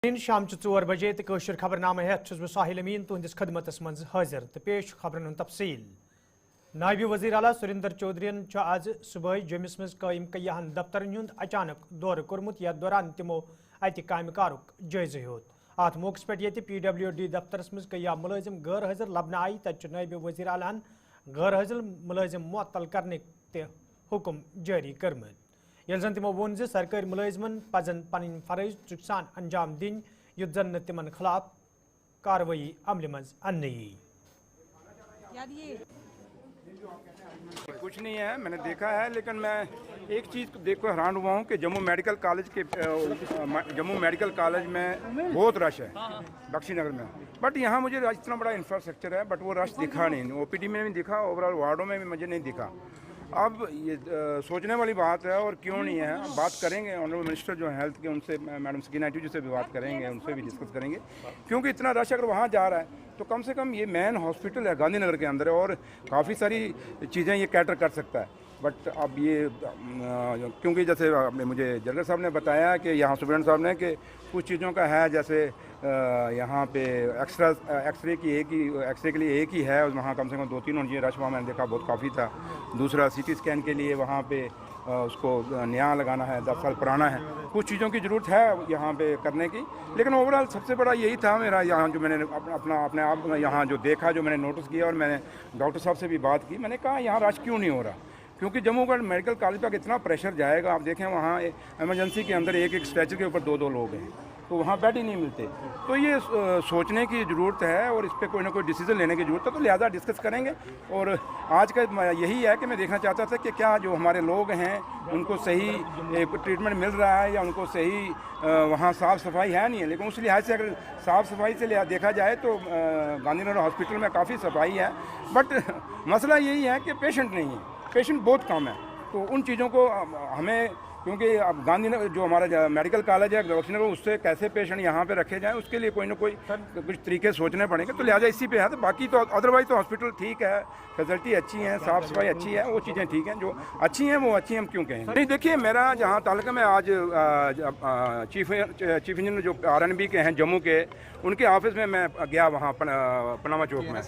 شام 4 بجے تو قشر خبرنامہ ہیت بہ ساحل امین تہندس خدمتس من حاضر تو پیش خبرن تفصیل نائب وزیر اعلیٰ سریندر چودھرین آج صبح جمس مز قائم کیاہن دفترن ہند اچانک دورہ کورمت یتھ دوران تمو اتہ کامہ کارک جائزہ ہیوت ات موقع پہ یہ PWD دفترس مز کیا ملازم غیر حاضر لبنہ آئی تتہ نائب وزیر اعلیٰ غیر حاضر ملازم معطل کرنے تہ حکم جاری کرمت یل زن تمو وون سرکاری ملازمن پزن پن فرائض چک سان انجام دن یت زن تمن خلاف کاروی عمل مز ان کچھ نہیں ہے میں نے دیکھا ہے لیکن میں ایک چیز دیکھ کر حیران ہوا ہوں کہ جموں میڈیکل کالج میں بہت رش ہے بخشی نگر میں بٹ یہاں مجھے اتنا بڑا انفراسٹرکچر ہے بٹ وہ رش دکھا نہیں OPD میں بھی دکھا اوور آل وارڈوں میں بھی مجھے نہیں دکھا اب یہ سوچنے والی بات ہے اور کیوں نہیں ہے بات کریں گے آنریبل منسٹر جو ہیں ہیلتھ کے ان سے میڈم سکینہ جی سے بھی بات کریں گے ان سے بھی ڈسکس کریں گے کیونکہ اتنا رش اگر وہاں جا رہا ہے تو کم سے کم یہ مین ہاسپٹل ہے گاندھی نگر کے اندر اور کافی ساری چیزیں یہ کیٹر کر سکتا ہے بٹ اب یہ کیونکہ جیسے مجھے جرگر صاحب نے بتایا کہ یہاں سپرنٹ صاحب نے کہ کچھ چیزوں کا ہے جیسے یہاں پہ ایکس رے کے لیے ایک ہی ہے وہاں کم سے کم 2-3 ہونے رش وہاں میں نے دیکھا بہت کافی تھا دوسرا CT اسکین کے لیے وہاں پہ اس کو نیا لگانا ہے 10 سال پرانا ہے کچھ چیزوں کی ضرورت ہے یہاں پہ کرنے کی لیکن اوور آل سب سے بڑا یہی تھا میرا یہاں جو میں نے اپنے آپ یہاں جو دیکھا جو میں نے نوٹس کیا اور میں نے ڈاکٹر صاحب سے بھی بات کی میں نے کہا یہاں رش کیوں نہیں ہو رہا کیونکہ جموں گڑھ میڈیکل کالج کا کتنا پریشر جائے گا آپ دیکھیں وہاں ایمرجنسی کے اندر ایک اسٹریچر کے اوپر 2 لوگ ہیں تو وہاں بیڈ ہی نہیں ملتے تو یہ سوچنے کی ضرورت ہے اور اس پہ کوئی نہ کوئی ڈیسیزن لینے کی ضرورت ہے تو لہٰذا ڈسکس کریں گے اور آج کا یہی ہے کہ میں دیکھنا چاہتا تھا کہ کیا جو ہمارے لوگ ہیں ان کو صحیح ٹریٹمنٹ مل رہا ہے یا ان کو صحیح وہاں صاف صفائی ہے نہیں ہے لیکن اس لحاظ سے اگر صاف صفائی سے دیکھا جائے تو گاندھی نگر ہاسپٹل میں کافی صفائی ہے بٹ مسئلہ یہی ہے کہ پیشنٹ نہیں ہے پیشنٹ بہت کم ہے تو ان چیزوں کو ہمیں کیونکہ اب گاندھی نگر جو ہمارا میڈیکل کالج ہے بخشی نگر اس سے کیسے پیشنٹ یہاں پہ رکھے جائیں اس کے لیے کوئی نہ کوئی کچھ طریقے سوچنے پڑیں گے تو لہٰذا اسی پہ ہے تو باقی تو ادروائز تو ہاسپٹل ٹھیک ہے فیسلٹی اچھی ہیں صاف صفائی اچھی ہے وہ چیزیں ٹھیک ہیں جو اچھی ہیں وہ اچھی ہم کیوں کہیں نہیں دیکھیے میرا جہاں تعلق ہے میں آج چیف انجینئر جو RNB کے ہیں جموں کے ان کے آفس میں گیا وہاں پناما چوک میں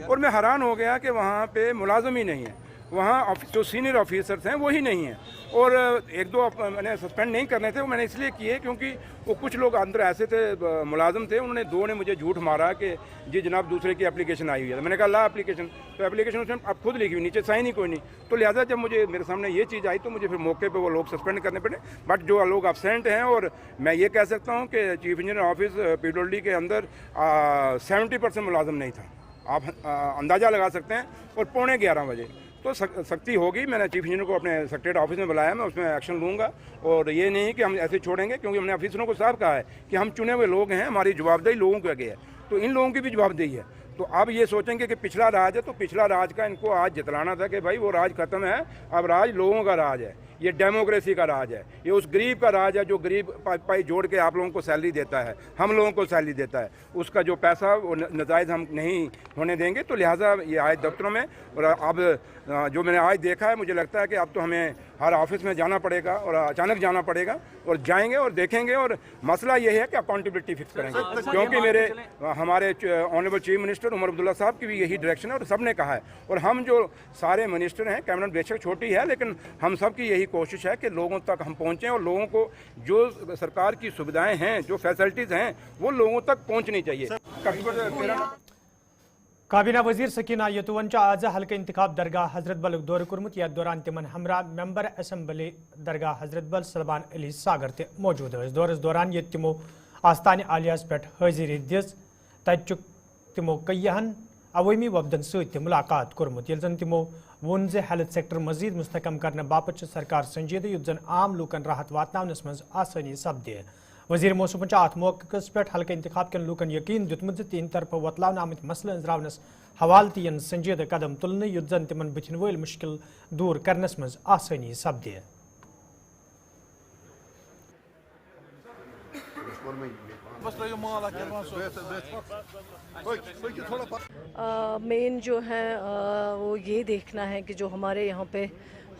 اور میں حیران ہو گیا کہ وہاں پہ ملازم ہی نہیں ہے وہاں جو سینئر آفیسرس ہیں وہی نہیں ہیں اور 1-2 میں نے سسپینڈ نہیں کرنے تھے وہ میں نے اس لیے کیے کیونکہ وہ کچھ لوگ اندر ایسے تھے ملازم تھے انہوں نے 2 نے مجھے جھوٹ مارا کہ جی جناب دوسرے کی اپلیکیشن آئی ہوئی ہے میں نے کہا لا اپلیکیشن تو اپلیکیشن اس میں اب خود لکھی ہوئی نیچے سائن ہی کوئی نہیں تو لہٰذا جب مجھے میرے سامنے یہ چیز آئی تو مجھے پھر موقع پہ وہ لوگ سسپینڈ کرنے پڑے بٹ جو لوگ ابسینٹ ہیں اور میں یہ کہہ سکتا ہوں کہ چیف انجینئر آفس PWD کے اندر 70% ملازم نہیں تھا آپ اندازہ لگا سکتے ہیں اور 11:15 بجے تو سختی ہوگی میں نے چیف انجینئر کو اپنے سیکریٹریٹ آفس میں بلایا میں اس میں ایکشن لوں گا اور یہ نہیں کہ ہم ایسے چھوڑیں گے کیونکہ ہم نے آفیسروں کو صاف کہا ہے کہ ہم چنے ہوئے لوگ ہیں ہماری جوابدہی لوگوں کے آگے ہے تو ان لوگوں کی بھی جوابدہی ہے تو اب یہ سوچیں گے کہ پچھلا راج ہے تو پچھلا راج کا ان کو آج جتلانا تھا کہ بھائی وہ راج ختم ہے اب راج لوگوں کا راج ہے یہ ڈیموکریسی کا راج ہے یہ اس غریب کا راج ہے جو غریب پائی جوڑ کے آپ لوگوں کو سیلری دیتا ہے ہم لوگوں کو سیلری دیتا ہے اس کا جو پیسہ وہ نجائز ہم نہیں ہونے دیں گے تو لہٰذا یہ آئے دفتروں میں اور اب جو میں نے آج دیکھا ہے مجھے لگتا ہے کہ اب تو ہمیں ہر آفس میں جانا پڑے گا اور اچانک جانا پڑے گا اور جائیں گے اور دیکھیں گے اور مسئلہ یہ ہے کہ اکاؤنٹیبلٹی فکس کریں گے کیونکہ ہمارے honourable chief minister Omar Abdullah صاحب کی بھی یہی ڈائریکشن ہے اور سب نے کہا ہے اور ہم جو سارے منسٹر ہیں کیبنٹ بے شک چھوٹی ہے لیکن ہم سب کی یہی کوشش ہے کہ لوگوں تک ہم پہنچیں اور لوگوں کو جو سرکار کی سویدھائیں ہیں جو فیسلٹیز ہیں وہ لوگوں تک پہنچنی چاہیے کابینہ وزیر سکینہ یتون آز حلقہ انتخاب درگاہ حضرت بل دورہ کورمت یتھ دوران تمن ہمراہ ممبر اسمبلی درگاہ حضرت بل سلمان علی ساگر تہ موجود دورس دوران یت تمو آستانہ عالیہس پہ حاضری دس تتہ تمو کئیہن عوامی وفدن ست ملاقات کورمت یل زن تمو وون ہیلتھ سیکٹر مزید مستحکم کرنے باپت سرکار سنجیدہ یت زن عام لوکن راحت واتناونس مز آسانی سپدے وزیر موصوفن ات موقع پہ حلقہ انتخاب کن لوکن یقین دیتمت تہند طرف وتلاون آمت مسئلہ انزراونس حوالہ تین سنجیدہ قدم تلن یت زن تمن بتھن ول مشکل دور کرنس مز آسانی سپدے مین جو ہے وہ یہ دیکھنا ہے کہ جو ہمارے یہاں پہ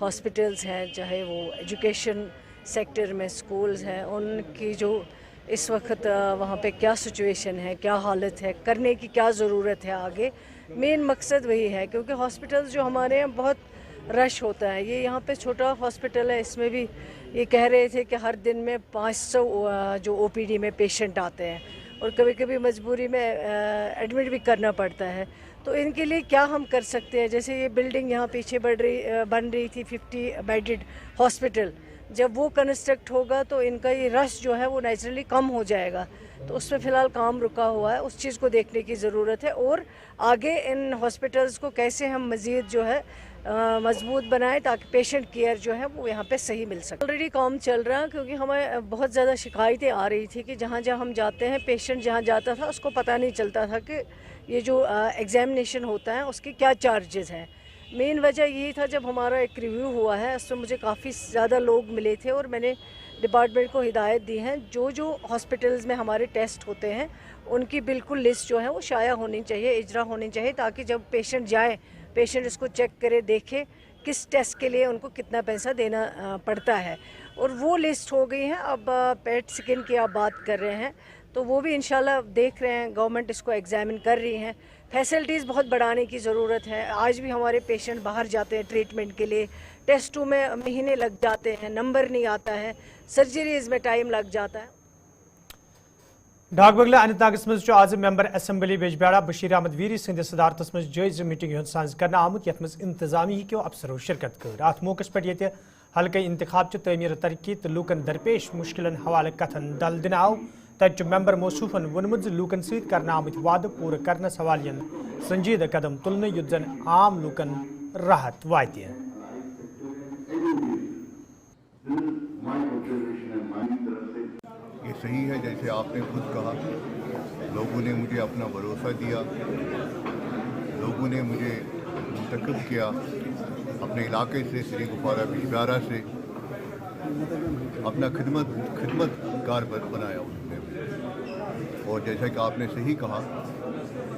ہاسپٹلز ہیں چاہے وہ ایجوکیشن سیکٹر میں سکولز ہیں ان کی جو इस वक्त वहाँ पे क्या सिचुएशन है, क्या हालत है, करने की क्या ज़रूरत है आगे। मेन मकसद वही है, क्योंकि हॉस्पिटल्स जो हमारे यहाँ बहुत रश होता है। ये यहाँ पे छोटा हॉस्पिटल है, इसमें भी ये कह रहे थे कि हर दिन में 500 जो ओपीडी में पेशेंट आते हैं और कभी कभी मजबूरी में एडमिट भी करना पड़ता है। तो इनके लिए क्या हम कर सकते हैं, जैसे ये बिल्डिंग यहाँ पीछे बन रही थी 50 बेडेड हॉस्पिटल, जब वो कंस्ट्रक्ट होगा तो इनका ये रश जो है वो नेचुरली कम हो जाएगा। तो उसमें फ़िलहाल काम रुका हुआ है, उस चीज़ को देखने की ज़रूरत है और आगे इन हॉस्पिटल्स को कैसे हम मज़ीद जो है मजबूत बनाएं ताकि पेशेंट केयर जो है वो यहाँ पे सही मिल सके। ऑलरेडी काम चल रहा है, क्योंकि हमें बहुत ज़्यादा शिकायतें आ रही थी कि जहाँ जहाँ हम जाते हैं, पेशेंट जहाँ जाता था उसको पता नहीं चलता था कि ये जो एग्ज़ामिनेशन होता है उसके क्या चार्जेस हैं। मेन वजह यही था, जब हमारा एक रिव्यू हुआ है उसमें मुझे काफ़ी ज़्यादा लोग मिले थे और मैंने डिपार्टमेंट को हिदायत दी है जो जो हॉस्पिटल्स में हमारे टेस्ट होते हैं उनकी बिल्कुल लिस्ट जो है वो शाया होनी चाहिए, इजरा होनी चाहिए, ताकि जब पेशेंट जाए, पेशेंट इसको चेक करे, देखे किस टेस्ट के लिए उनको कितना पैसा देना पड़ता है। और वो लिस्ट हो गई है। अब पेट स्किन की आप बात कर रहे हैं तो वो भी इंशाल्लाह देख रहे हैं, गवर्नमेंट इसको एग्जामिन कर रही है। फैसिलिटीज़ बहुत बढ़ाने की ज़रूरत है। आज भी हमारे पेशेंट बाहर जाते हैं ट्रीटमेंट के लिए, टेस्टों में महीने लग जाते हैं, नंबर नहीं आता है, सर्जरीज में टाइम लग जाता है। ढाक बगला अनंतनाग मज आज मेंबर असम्बली बेजब्याड़ा बशीर अहमद वीरी सद सदारत मज जायज़ मीटिंग हूँ साज कर आमुत यथ मज इंतजामी क्यों अफसरों शिरकत कर। अत मौके पे हल्के इंतखाब तमीर तरक्की तो लूकन दरपेश मुश्किल हवाले कथन दल दिन आव। तत मेंबर मौसूफन वोनमुत लूकन सत कर आमुत वाद पूर कर सवालियन संजीदा कदम तुलन युत जन आम लूकन राहत वात। ये सही है, जैसे आपने खुद कहा, लोगों ने मुझे अपना भरोसा दिया, लोगों ने मुझे मुंतखब किया अपने इलाके से, श्री गुफारा बिजब्याड़ा से, अपना खिदमतगार बनाया उन्होंने। और जैसा कि आपने सही कहा,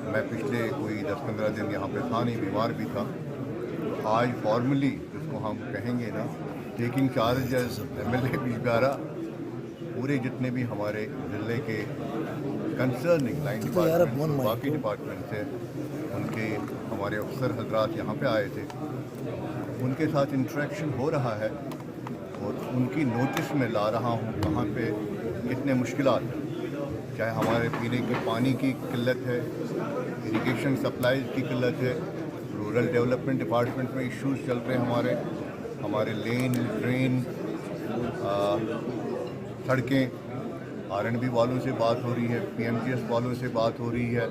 मैं पिछले कोई 10-15 दिन यहाँ पे था नहीं, बीमार भी था। आज फॉर्मली जिसको हम कहेंगे ना, टेकिंग चार्ज एज MLA बिजब्याड़ा, पूरे जितने भी हमारे ज़िले के कंसर्निंग लाइन डिपार्टमेंट, बाकी डिपार्टमेंट से उनके हमारे अफसर हजरात यहाँ पे आए थे, उनके साथ इंटरेक्शन हो रहा है और उनकी नोटिस में ला रहा हूँ कहाँ पे कितने मुश्किलात हैं। चाहे हमारे पीने के पानी की किल्लत है, इरिगेशन सप्लाईज की किल्लत है, रूरल डेवलपमेंट डिपार्टमेंट में इश्यूज़ चल रहे हैं हमारे लेन, ड्रेन, सड़कें, R&B वालों से बात हो रही है, PMGS वालों से बात हो रही है।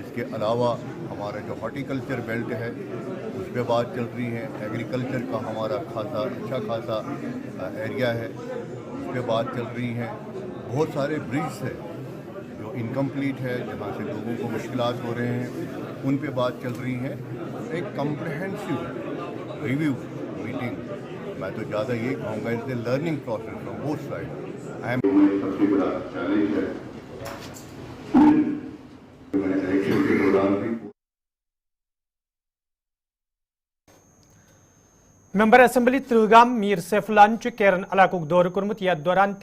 इसके अलावा हमारा जो हॉर्टिकल्चर बेल्ट है उस पर बात चल रही है, एग्रीकल्चर का हमारा अच्छा खासा एरिया है, उस पर बात चल रही है। बहुत सारे ब्रिज है जो इनकम्प्लीट है, जहाँ से लोगों को मुश्किलात हो रहे हैं, उन पे बात चल रही है। एक कम्प्रहेंसिव रिव्यू मीटिंग, मैं तो ज़्यादा ये कहूँगा, it's the learning process from both side. सबसे बड़ा चैलेंज है इलेक्शन के दौरान भी। Member assembly Trigam Mir सैफुल्लान Karen इलाक दौर कर्मुत यथ दौरान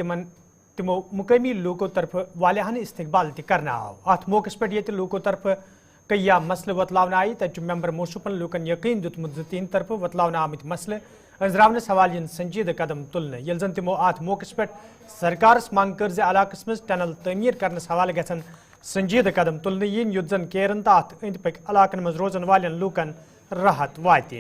तिमो मुकामी लोगों तरफ वालियान इस्तकबाल करना आव। अत मौके पे लोगों तरफ कई मसले वतलावन आई। तत मेंबर मौसूफन लूकन यकीन दुतमुत तीन तरफ वतलावन आमत मसले अंजरावन सवालियन संजीदा कदम तुलन। यल जन तिमो अत मौके पे सरकारस मांग कर इलाक मज टनल तमीर करनस हवाले गसन संजीदा कदम तुलन यीन युत जन कैरन तो अत अंद पक इलाकन मज रोजन वालियन लूकन राहत वात।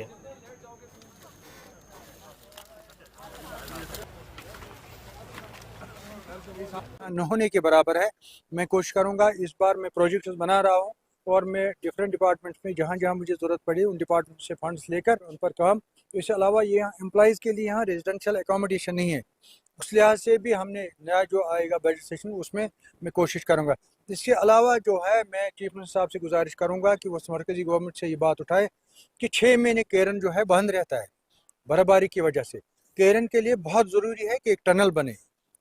न होने के बराबर है। मैं कोशिश करूंगा, इस बार मैं प्रोजेक्ट्स बना रहा हूं और मैं डिफरेंट डिपार्टमेंट्स में जहां जहां मुझे ज़रूरत पड़ी उन डिपार्टमेंट से फंड्स लेकर उन पर काम। इसके अलावा ये एम्प्लॉइज़ के लिए यहाँ रेजिडेंशियल एकोमोडेशन नहीं है, उस लिहाज से भी हमने नया जो आएगा बजट सेशन उसमें मैं कोशिश करूँगा। इसके अलावा जो है, मैं चीफ मिनिस्टर साहब से गुजारिश करूँगा कि वो मरकज़ी गवर्नमेंट से ये बात उठाए कि 6 महीने केरन जो है बंद रहता है बर्फबारी की वजह से। केरन के लिए बहुत ज़रूरी है कि एक टनल बने,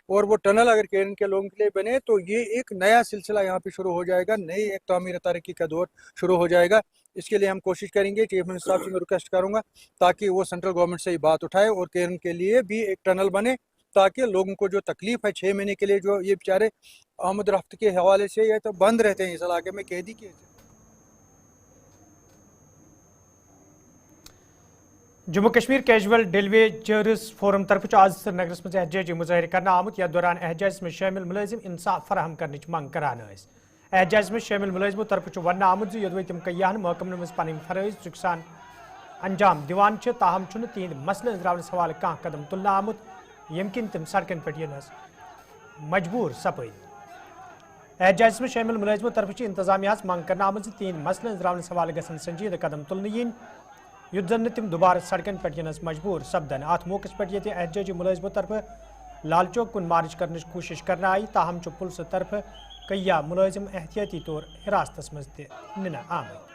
और वो टनल अगर केरन के लोगों के लिए बने तो ये एक नया सिलसिला यहाँ पे शुरू हो जाएगा, नई एक तामीर तरक्की का दौर शुरू हो जाएगा। इसके लिए हम कोशिश करेंगे। चीफ मिनिस्टर साहब से मैं रिक्वेस्ट करूँगा ताकि वो सेंट्रल गवर्नमेंट से ये बात उठाए और केरन के लिए भी एक टनल बने ताकि लोगों को जो तकलीफ है 6 महीने के लिए जो ये बेचारे आमद रफ्त के हवाले से ये तो बंद रहते हैं इस इलाके में कैदी के। जम्मू कश्मीर कैजुअल डेलीवेजर्स फोरम तरफ आज श्रीनगरस मज एहतजाजी मुजाहिर करना आमुत यथ दौरान एहतजाज में शामिल मुलाजिम इंसाफ फराहम करने मंग करान। एहतजाज में शामिल मुलाजिमों तरफ वन आमुत योदवे तम कयान महकमन मज पन फरज चुकसान अंजाम दिवान ताहम तिहद मसले अंजरावनस हवाले कह कदम तुलना आमुत यम किन तम सड़कन पे यनस मजबूर सपद। एहतजाज में शामिल मुलाजिमों तरफ इंतजामिया मंग करना आमुत तिहद मसले अंजरावनस हवाले गसन संजीदा कदम तुलने यन युद्ध जन तम दोबारा सड़कन पे यनस मजबूर सपदन। अत मौके पे ये एहतजाजी मुलाजिमों तरफ लाल चौक कुन मार्च करने की कोशिश कर आई ताहम पुलिस तरफ कया मुलाजिम एहतियाती तौर हिरासत मज तना आमद।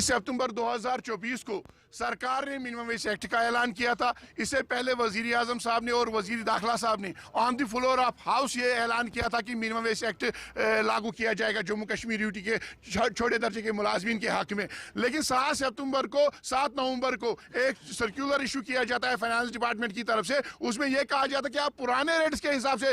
सितंबर 2024 को सरकार ने मिनिमम वेज एक्ट का ऐलान किया था। इससे पहले वजीर आजम साहब ने और वजीर दाखिला साहब ने on the floor of house ये ऐलान किया था कि मिनिमम वेज एक्ट लागू किया जाएगा जम्मू कश्मीर यूटी के छोटे दर्जे के मुलाजमीन के हक में। लेकिन 7 नवंबर को एक सर्कुलर इशू किया जाता है फाइनेंस डिपार्टमेंट की तरफ से। उसमें यह कहा जाता है कि आप पुराने रेट्स के हिसाब से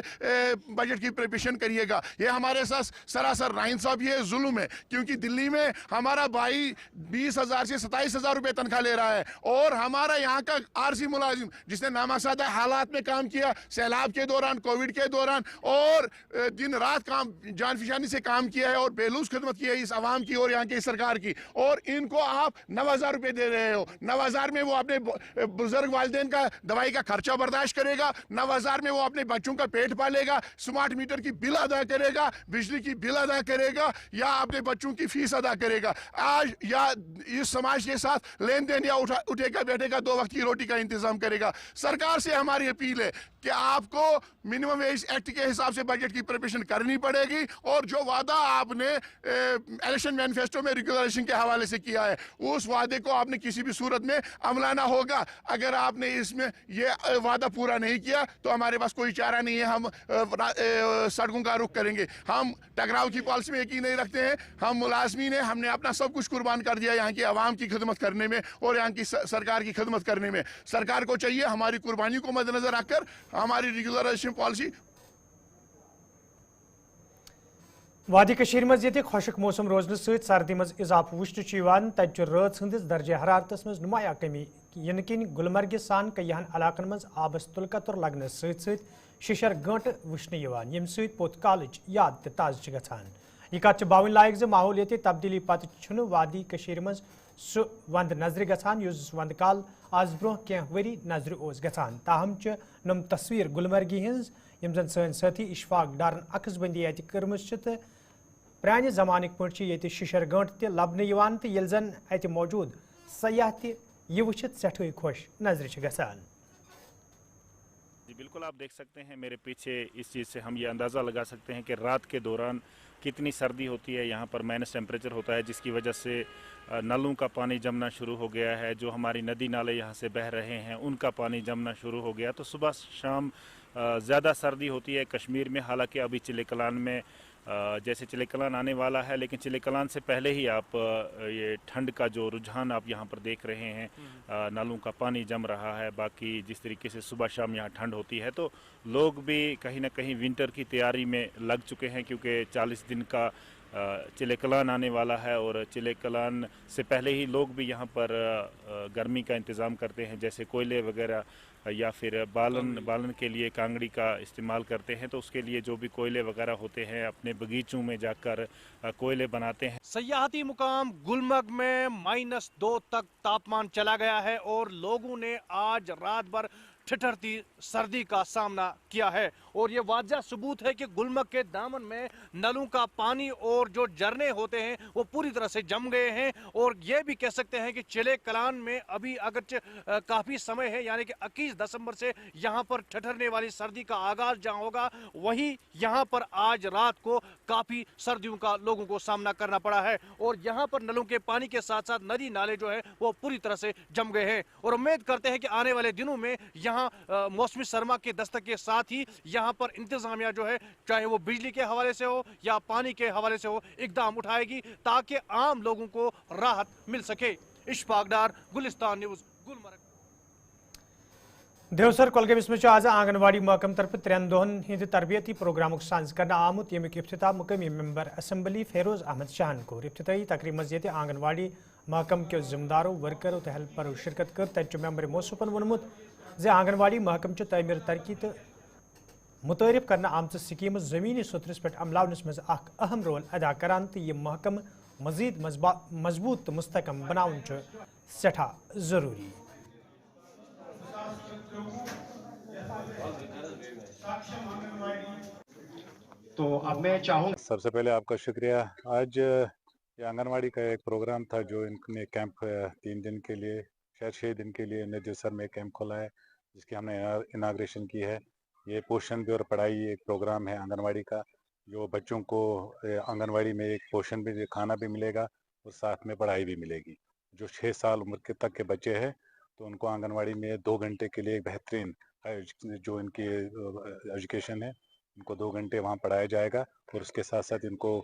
बजट की प्रिपरेशन करिएगा। ये हमारे साथ सरासर नाइंसाफी है, जुल्म है, क्योंकि दिल्ली में हमारा भाई 20,000 से 27,000 रुपए तनख्वाह ले रहा है और हमारा यहाँ का आरसी मुलाजिम जिसने नामासादा हालात में काम किया, सैलाब के दौरान, कोविड के दौरान और दिन रात काम जानफिशानी से काम किया है और बेलूस खिदमत की है इस आवाम की और यहाँ की सरकार की, और इनको आप 9,000 रुपए दे रहे हो। 9,000 में वो अपने बुजुर्ग वालिदैन का दवाई का खर्चा बर्दाश्त करेगा, 9,000 में वो अपने बच्चों का पेट पालेगा, स्मार्ट मीटर की बिल अदा करेगा, बिजली की बिल अदा करेगा या अपने बच्चों की फीस अदा करेगा। आज या इस समाज के साथ लेन देन या उठेगा बैठेगा, 2 वक्त की रोटी का इंतजाम करेगा। सरकार से हमारी अपील है कि आपको मिनिमम वेज एक्ट के हिसाब से बजट की प्रिपरेशन करनी पड़ेगी और जो वादा आपने इलेक्शन मैनिफेस्टो में रेगुलेशन के हवाले से किया है उस वादे को आपने किसी भी सूरत में अमलाना होगा। अगर आपने इसमें ये वादा पूरा नहीं किया तो हमारे पास कोई चारा नहीं है, हम सड़कों का रुख करेंगे। हम टकराव की पॉलिसी में यकीन नहीं रखते हैं। हम मुलाजमीन हैं, हमने अपना सब कुछ कुर्बान कर दिया यहाँ की आवाम की खिदमत करने में और यहाँ की सरकार की खिदमत करने में। सरकार को चाहिए हमारी कुर्बानी को मद्देनजर रखकर हमारी रेगुलराइजेशन पॉलिसी। वादी कशीर मज ये खुशक मौसम रोजन सहित सर्दी मज इजाफा वुचन तत रात हंदिस दर्जे हरारतस मज नुमाया कमी यन किन गुलमर्ग सान कयहन इलाकन मज आबस तुलकतुर लगन सहित शिशर गंट वुचन यम सहित पोत कालच याद ताज़ गछान। यह कत बावन लायक ज माहौलियती तब्दीली पत वादी कशीर मज सह वंद नजर गछान युस वंद काल आज ब्रोह कह वरी नजर ओस गछान। ताहम नम तस्वीर गुलमर्गी हज यम जन सन साथी इशफाक डारन अक्सबंदी अत कर्मच तो प्राने जमानक पे ये शिशर गंट त लबन तो ये जन अत मौजूद सयाह तह वुचित सठे खुश नजर गछान। जी बिल्कुल, आप देख सकते हैं मेरे पीछे, इस चीज़ से हम ये अंदाज़ा लगा सकते हैं कि रात के दौरान कितनी सर्दी होती है। यहाँ पर माइनस टेम्परेचर होता है जिसकी वजह से नलों का पानी जमना शुरू हो गया है। जो हमारी नदी नाले यहाँ से बह रहे हैं उनका पानी जमना शुरू हो गया। तो सुबह शाम ज़्यादा सर्दी होती है कश्मीर में। हालांकि अभी चिले कलान में जैसे चिले कलान आने वाला है, लेकिन चिले कलान से पहले ही आप ये ठंड का जो रुझान आप यहाँ पर देख रहे हैं, नालों का पानी जम रहा है। बाकी जिस तरीके से सुबह शाम यहाँ ठंड होती है तो लोग भी कहीं ना कहीं विंटर की तैयारी में लग चुके हैं, क्योंकि 40 दिन का चिले कलान आने वाला है और चिले कलान से पहले ही लोग भी यहाँ पर गर्मी का इंतज़ाम करते हैं, जैसे कोयले वगैरह या फिर बालन के लिए कांगड़ी का इस्तेमाल करते हैं। तो उसके लिए जो भी कोयले वगैरह होते हैं अपने बगीचों में जाकर कोयले बनाते हैं। सयाहती मुकाम गुलमर्ग में -2 तक तापमान चला गया है और लोगों ने आज रात भर ठिठुरती सर्दी का सामना किया है। और ये वाज़ह सबूत है कि गुलमर्ग के दामन में नलों का पानी और जो झरने होते हैं वो पूरी तरह से जम गए हैं। और ये भी कह सकते हैं कि चिले कलान में अभी अगर काफ़ी समय है, यानी कि 21 दिसंबर से यहाँ पर ठिठुरने वाली सर्दी का आगाज जहाँ होगा, वहीं यहाँ पर आज रात को काफ़ी सर्दियों का लोगों को सामना करना पड़ा है। और यहाँ पर नलों के पानी के साथ साथ नदी नाले जो है वो पूरी तरह से जम गए हैं। और उम्मीद करते हैं कि आने वाले दिनों में यहाँ मौसमी सरमा के दस्तक के साथ ही यहाँ पर इंतजामिया जो है, चाहे वो बिजली के हवाले से हो या पानी के हवाले से हो, इकदाम उठाएगी ताकि आम लोगों को राहत मिल सके। इशफाक डार, गुलिस्तान न्यूज़, गुलमर्ग। देवसर कोलगेमस में आज आंगनवाड़ी महकम तरफ 3 दोहन हिंद तरबियती प्रोग्राम साज कर आमुत यमुक इफ्तिताह मुकामी मेंबर असम्बली फेरोज अहमद शाहन को इफ्तिताही तकरीब मस्जिद आंगनवाड़ी महकम के जिम्मेदारों वर्करों तो हेल्परों शिरकत कर तत मेंबर मौसूफन वोनमुत जे आंगनवाड़ी महकम तमीर तरक्की तो मुतारिफ करना आमत स्कीम जमीनी सतरस पे अमलावनस मज अहम रोल अदा करान तो यह महकम मजीद मजबूत तो मुस्तकम बनाउन सठा जरूरी। तो अब मैं चाहूँ सबसे पहले आपका शुक्रिया। आज ये आंगनवाड़ी का एक प्रोग्राम था जो इनने कैंप 3 दिन के लिए, शायद 6 दिन के लिए देवसर में कैंप खोला है, जिसकी हमने इनाग्रेशन की है। ये पोषण भी और पढ़ाई एक प्रोग्राम है आंगनवाड़ी का, जो बच्चों को आंगनवाड़ी में एक पोषण भी, खाना भी मिलेगा और साथ में पढ़ाई भी मिलेगी। जो 6 साल उम्र के तक के बच्चे हैं तो उनको आंगनवाड़ी में 2 घंटे के लिए एक बेहतरीन जो इनकी एजुकेशन है, इनको 2 घंटे वहाँ पढ़ाया जाएगा और उसके साथ साथ इनको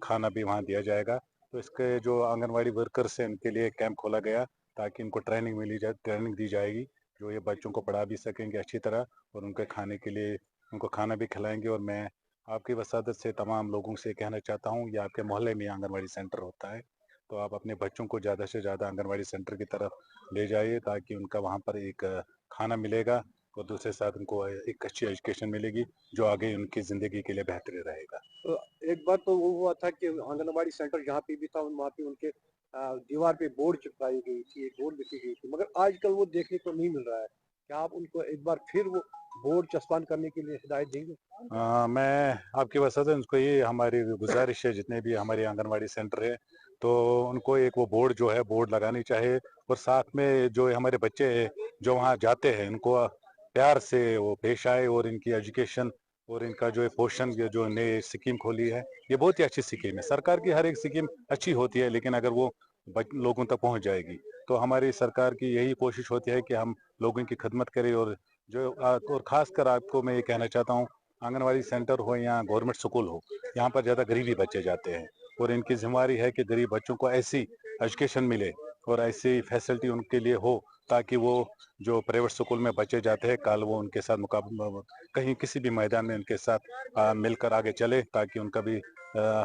खाना भी वहाँ दिया जाएगा। तो इसके जो आंगनवाड़ी वर्कर्स हैं इनके लिए कैंप खोला गया ताकि इनको ट्रेनिंग दी जाएगी, जो ये बच्चों को पढ़ा भी सकेंगे अच्छी तरह और उनके खाने के लिए उनको खाना भी खिलाएंगे। और मैं आपकी वसादत से तमाम लोगों से कहना चाहता हूँ, ये आपके मोहल्ले में आंगनवाड़ी सेंटर होता है तो आप अपने बच्चों को ज़्यादा से ज़्यादा आंगनवाड़ी सेंटर की तरफ ले जाइए ताकि उनका वहाँ पर एक खाना मिलेगा और दूसरे साथ उनको एक अच्छी एजुकेशन मिलेगी जो आगे उनकी ज़िंदगी के लिए बेहतर रहेगा। तो एक बार तो वो हुआ था कि आंगनबाड़ी सेंटर जहाँ पे भी था वहाँ पे उनके दीवार पे बोर्ड चिपकाई गई थी, एक बोर्ड लिखी गई थी, मगर आजकल वो देखने को नहीं मिल रहा है। क्या आप उनको एक बार फिर वो बोर्ड चस्पान करने के लिए हिदायत देंगे? मैं आपकी वजह से उनको ये हमारी गुजारिश है, जितने भी हमारे आंगनवाड़ी सेंटर है तो उनको एक वो बोर्ड जो है बोर्ड लगानी चाहिए और साथ में जो हमारे बच्चे हैं जो वहाँ जाते हैं उनको प्यार से वो पेश आए और इनकी एजुकेशन और इनका जो पोषण जो नई स्कीम खोली है ये बहुत ही अच्छी स्कीम है। सरकार की हर एक स्कीम अच्छी होती है लेकिन अगर वो लोगों तक पहुंच जाएगी तो हमारी सरकार की यही कोशिश होती है कि हम लोगों की खिदमत करें। और खासकर आपको मैं ये कहना चाहता हूँ, आंगनवाड़ी सेंटर हो या गवर्नमेंट स्कूल हो, यहाँ पर ज़्यादा गरीबी बच्चे जाते हैं और इनकी जिम्मेदारी है कि गरीब बच्चों को ऐसी एजुकेशन मिले और ऐसी फैसिलिटी उनके लिए हो ताकि वो जो प्राइवेट स्कूल में बच्चे जाते हैं कल वो उनके साथ कहीं किसी भी मैदान में उनके साथ मिलकर आगे चले ताकि उनका भी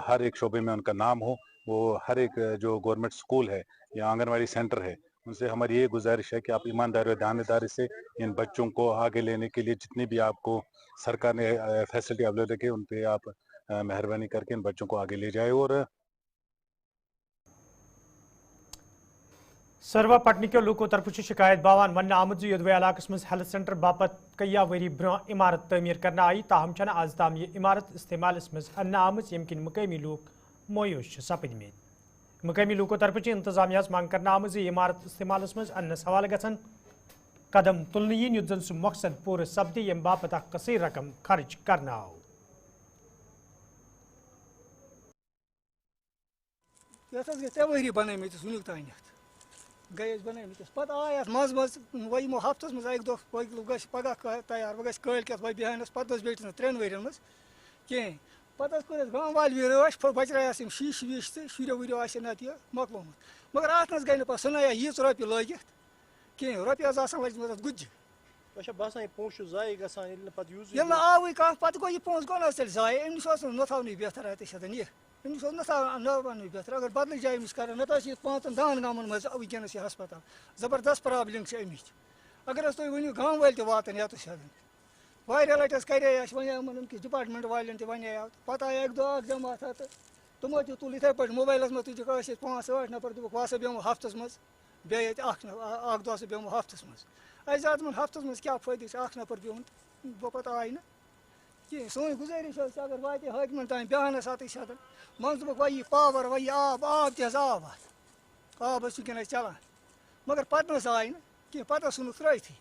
हर एक शोबे में उनका नाम हो। वो हर एक जो गवर्नमेंट स्कूल है या आंगनवाड़ी सेंटर है उनसे हमारी ये गुजारिश है कि आप ईमानदारी और दानेदारी से इन बच्चों को आगे लेने के लिए जितनी भी आपको सरकार ने फैसिलिटी अवेलेबल की उन पर आप मेहरबानी करके इन बच्चों को आगे ले जाए। और सर्वा पटनी के लोगों तरफ शिकायत बावान वन आमद योदवे इलाकस मज हेल्थ सेंटर बापत कया वरी ब्रो इमारत तमीर करना आई ताहम छना आज ताम ये इमारत इस्तेमाल मज अन्ना आमद यमकिन मुकामी लोग मोयूश सपदमें मुकामी लोगों तरफ इंतजामिया मांग करना आमद ये इमारत इस्तेमाल मज अन्न सवाल गसन कदम तुलन युद्ध जन सु मकसद पूरे सब्दी यम बापत कसीर रकम खर्च करना हो। वरी बनमित वुक तान गए बनमित पे आय मज मज वो हफ्तस मज एक दो पगह तैयार वह कल वो बेहनस पे बेटिस 3 वन मज कहें पे कर गाँव वाल रश बचरायस शीश वीश तो शुरो वुरो नत मकलोमुत मगर अत गई पे सुनाया यीच रोपी लगित कहें रोपी लजम गुज्ज आव कह पे गो यह पोस गो तेल जाय अमिस न थवन बेहतर अत यह अमिस न थवन बेहतर अगर बदल जाए अमिस कर नत 5-10 गामन मज वनस यह हस्पताल जबरदस्त प्रॉब्लम अमिच अगर तुम वो गाँव वाल वातन ये वारिया लट करे वे डिपार्टमेंट वाले वे पे आया एक दो जमात तो तमो तुल इथे पे मोबाइल में तुझे 5-8 नफर दोक वह बेमो हफ्तस मज بیٚیہِ ییٚتہِ اکھ دۄہ سُہ بیٚہمو ہفتس منٛز اَسہِ زیادٕ تِمن ہفتس منٛز کیٛاہ فٲیدٕ چھُ اکھ نفر بِہُن بہٕ پتہٕ آے نہٕ کِہیٖنۍ سٲنۍ گُزٲرِش ٲس اگر واتہِ حٲکمن تانۍ بیٛاہنس ہتٕے شتن منٛزٕ دوٚپُکھ وۄنۍ یی پاور وۄنۍ یی آب تہِ حظ آب اتھ آب حظ چھُ وٕنکٮ۪ن چلان مگر پتہٕ نہٕ حظ آے نہٕ کینٛہہ پتہٕ حظ ژھٕنُکھ ترٲیتھٕے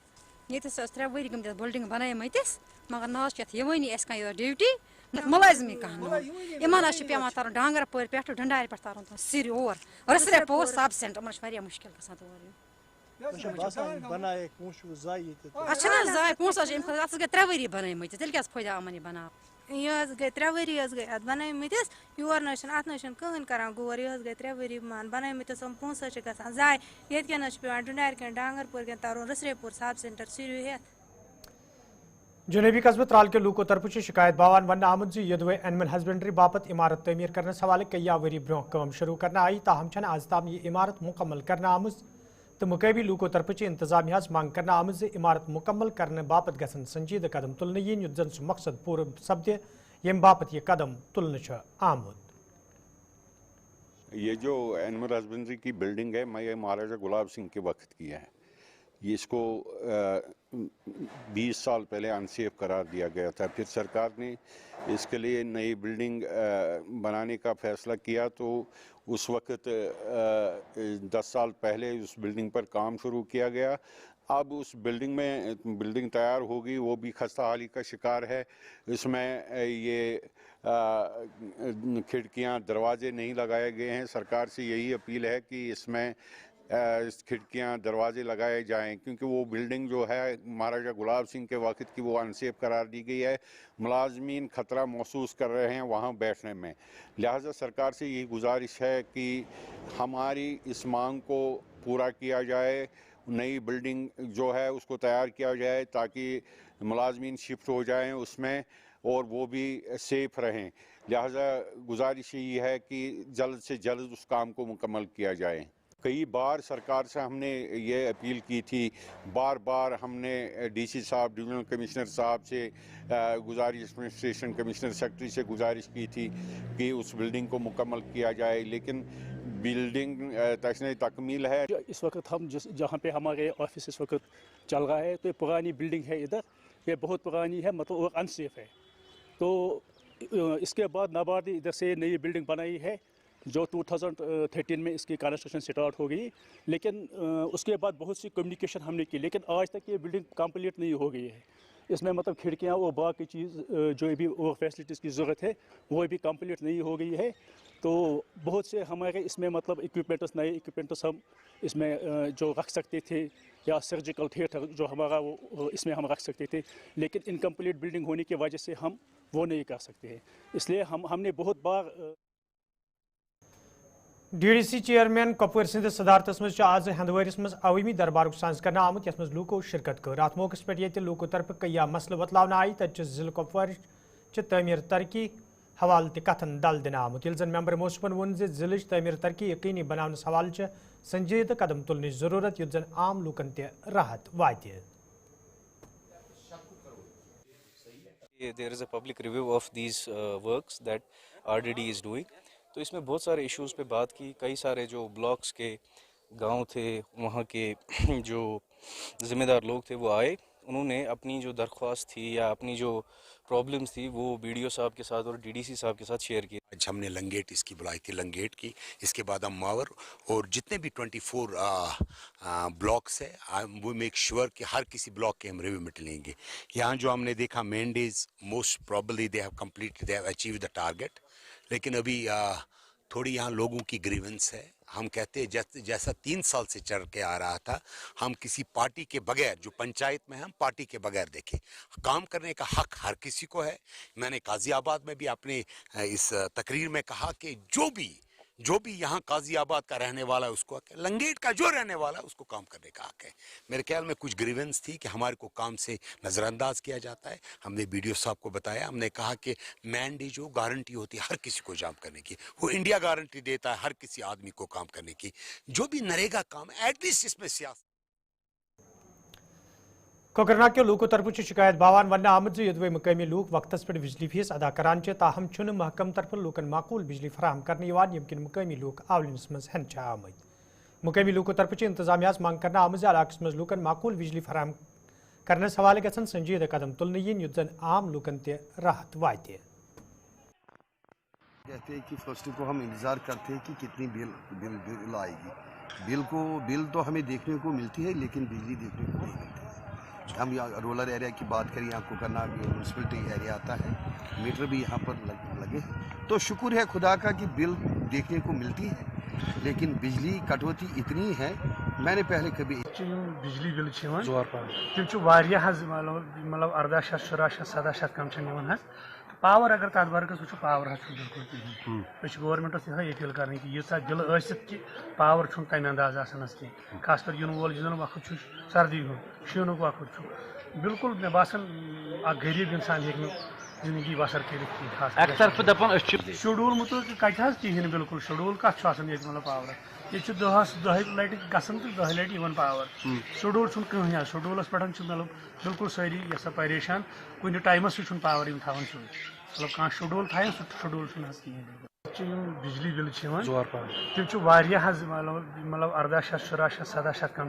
ییٚتس ٲس 3 ؤری گٔمٕتۍ بِلڈِنٛگ بنٲیمٕتِس مگر نہ حظ چھِ یتھ یِوٲنی اَسہِ کانٛہہ یورٕ ڈیوٹی مُلٲزمٕے کانٛہہ نہٕ یِمن حظ چھُ پیٚوان ترُن ڈانگرپورِ پٮ۪ٹھٕ ڈنڈارِ پٮ۪ٹھ ترُن سِرِ اور رٔسرے پوسٹ سب سینٹر یِمن چھُ واریاہ مُشکِل گژھان تور یُن اَتھ چھِنہٕ حظ زایہِ پونٛسہٕ حظ چھِ اَمہِ خٲطرٕ اَتھ حظ گٔے 3 ؤری بنٲیمٕتِس تیٚلہِ کیٛاہ حظ فٲیدٕ آو یِمن یہِ بناونہٕ یہ حظ گٔے 3 ؤری حظ گٔے اتھ بنٲیمٕتِس یور نہ حظ چھُنہٕ اتھ نہ حظ چھُنہٕ کٕہٕنۍ کران غور یہِ حظ گٔے 3 ؤری مان بنٲیمٕتِس یِم پونٛسہٕ حظ چھِ گژھان ضایہِ ییٚتہِ کٮ۪ن حظ چھُ پیٚوان ڈُنڈارِ کٮ۪ن ڈانگرپور کٮ۪ن ترُن رٔسرے پوٗر سب سینٹر سِریو ہٮ۪تھ جنوبی قصبہ ترال کے لوکو طرف شکایت باوان ون آمت یدوے اینیمل ہسبنڈری باپت عمارت تعمیر کرنے حوالے کئی ؤری برو کام شروع کرنا آئی تاہم چھن آز تام یہ عمارت مکمل کرنا آمز تو مقابی لوکو طرف انتظامیہ مانگ کرنا آمز عمارت مکمل کرنے باپت گھن سنجیدہ قدم تلنے ین یت زن سہ مقصد پور سپدے یم باپت یہ قدم تلنے آمد یہ جو اینیمل ہسبنڈری کی بلڈنگ ہے میں مہاراجہ گلاب سنگھ کے وقت کی ہے یہ اس کو 20 سال پہلے انسیف قرار دیا گیا تھا پھر سرکار نے اس کے لیے نئی بلڈنگ بنانے کا فیصلہ کیا تو اس وقت 10 سال پہلے اس بلڈنگ پر کام شروع کیا گیا اب اس بلڈنگ میں بلڈنگ تیار ہوگی وہ بھی خستہ حالی کا شکار ہے اس میں یہ کھڑکیاں دروازے نہیں لگائے گئے ہیں سرکار سے یہی اپیل ہے کہ اس میں کھڑکیاں دروازے لگائے جائیں کیونکہ وہ بلڈنگ جو ہے مہاراجہ گلاب سنگھ کے وقت کی وہ انسیف قرار دی گئی ہے ملازمین خطرہ محسوس کر رہے ہیں وہاں بیٹھنے میں لہٰذا سرکار سے یہی گزارش ہے کہ ہماری اس مانگ کو پورا کیا جائے نئی بلڈنگ جو ہے اس کو تیار کیا جائے تاکہ ملازمین شفٹ ہو جائیں اس میں اور وہ بھی سیف رہیں لہٰذا گزارش یہ ہے کہ جلد سے جلد اس کام کو مکمل کیا جائے کئی بار سرکار سے ہم نے یہ اپیل کی تھی بار بار ہم نے ڈی سی صاحب ڈویژنل کمشنر صاحب سے گزارش ایڈمنسٹریشن کمشنر سیکٹری سے گزارش کی تھی کہ اس بلڈنگ کو مکمل کیا جائے لیکن بلڈنگ تشنہ تکمیل ہے اس وقت ہم جہاں پہ ہمارے آفس اس وقت چل رہا ہے تو یہ پرانی بلڈنگ ہے ادھر یہ بہت پرانی ہے مطلب اور انسیف ہے تو اس کے بعد نابارڈ نے ادھر سے نئی بلڈنگ بنائی ہے جو 2013 میں اس کی کنسٹرکشن سٹارٹ ہو گئی لیکن اس کے بعد بہت سی کمیونیکیشن ہم نے کی لیکن آج تک یہ بلڈنگ کمپلیٹ نہیں ہو گئی ہے اس میں مطلب کھڑکیاں اور باقی چیز جو بھی اور فیسلٹیز کی ضرورت ہے وہ بھی کمپلیٹ نہیں ہو گئی ہے تو بہت سے ہمارے اس میں مطلب اکوپمنٹس نئے اکوپمنٹس ہم اس میں جو رکھ سکتے تھے یا سرجیکل تھیٹر جو ہمارا وہ اس میں ہم رکھ سکتے تھے لیکن انکمپلیٹ بلڈنگ ہونے کی وجہ سے ہم وہ نہیں کر سکتے ہیں اس لیے ہم نے بہت بار D D C chairman Kapoor سند صدارتس مز آز ہندوارس مز عوامی دربار ساز کرنا آمت یت مز لوکو شرکت کر ات موقع پہ یہ لوکو طرف کئی مسئلہ وتلاؤنہ آئی تت ضلع کپوار تعمیر ترقی حوالہ تہ کتن دل دن آمت یل زن ممبر موصوفن وون ضلع تعمیر ترقی یقینی بناونس حوالہ سنجیدہ قدم تلن ضرورت یت زن عام لوکن تہ راحت وات There is a public review of these works that RDD is doing. تو اس میں بہت سارے ایشوز پہ بات کی کئی سارے جو بلاکس کے گاؤں تھے وہاں کے جو ذمہ دار لوگ تھے وہ آئے انہوں نے اپنی جو درخواست تھی یا اپنی جو پرابلمس تھی وہ BDO صاحب کے ساتھ اور DDC صاحب کے ساتھ شیئر کی آج ہم نے لنگیٹ اس کی بلائی تھی لنگیٹ کی اس کے بعد ہم ماور اور جتنے بھی 24 بلاکس ہے وہ میک شیور کہ ہر کسی بلاک کے ہم ریویو میں لیں گے یہاں جو ہم نے دیکھا مین days most probably they have complete they have achieve the target لیکن ابھی تھوڑی یہاں لوگوں کی گریونس ہے ہم کہتے ہیں جیسا 3 سال سے چل کے آ رہا تھا ہم کسی پارٹی کے بغیر جو پنچایت میں ہم پارٹی کے بغیر دیکھیں کام کرنے کا حق ہر کسی کو ہے میں نے قاضی آباد میں بھی اپنے اس تقریر میں کہا کہ جو بھی یہاں قاضی آباد کا رہنے والا ہے اس کو لنگیٹ کا جو رہنے والا ہے اس کو کام کرنے کا حق ہے میرے خیال میں کچھ گریونس تھی کہ ہمارے کو کام سے نظر انداز کیا جاتا ہے ہم نے BDO صاحب کو بتایا ہم نے کہا کہ مین ڈے جو گارنٹی ہوتی ہے ہر کسی کو جام کرنے کی وہ انڈیا گارنٹی دیتا ہے ہر کسی آدمی کو کام کرنے کی جو بھی نریگا کام ایٹ لیسٹ اس میں سیاست کوکرناگ کے لوکو طرف شکایت باوان ون آمت یدوے مقامی لوک وقت پہ بجلی فیس ادا کران تاہم چھن محکم طرف لوکن معقول بجلی فراہم کرنے یم کن مقامی لوک آولنس مز ہن آمت मुकामी लूको तरफ इंतजामिया मांग करना आम इलाकस मज लूकन माकूल बिजली फराम करने हवाले गसन संजीदा कदम तुलने यन युत जन आम लूकन ते राहत वाते। कहते हैं कि फर्स्ट को हम इंतज़ार करते हैं कि कितनी बिल आएगी। बिल तो हमें देखने को मिलती है लेकिन बिजली देखने को नहीं मिलती। हम यहाँ रूरल एरिया की बात करें, यहाँ कोकरना म्यूनसिपलिटी एरिया आता है, मीटर भी यहाँ पर लगे, तो शुक्र है खुदा का कि बिल देखने को मिलती है, लेकिन बिजली कटौती इतनी है मैंने पहले कभी बिजली बिल तम मतलब 18 17 17 कम पावर अगर तथ बरकस वो पावर बिल्कुल कहें गवर्नमेंटस ये अपील कर कि यीसा बिल कि पावर तमें अंदाज कहें खास कर इन वोल जिन वक्त सर्दी हूँ शीन वक्त बिल्कुल मे बासान गरीब इंसान हे जिंदगी बसर कर शेड्यूल मुतल कहें बिल्कुल शेड्यूल कत मतलब पावर ये दहस 10 लटि गसन तो 10 लटि पावर शेड्यूल कहें शेड्यूलस पे मतलब बिल्कुल सारी ये परेशान कुछ टाइमस पावर थवान मतलब कह शेड्यूल थान शेड्यूल कहें बिजली बिल तम मतलब 18 17 कम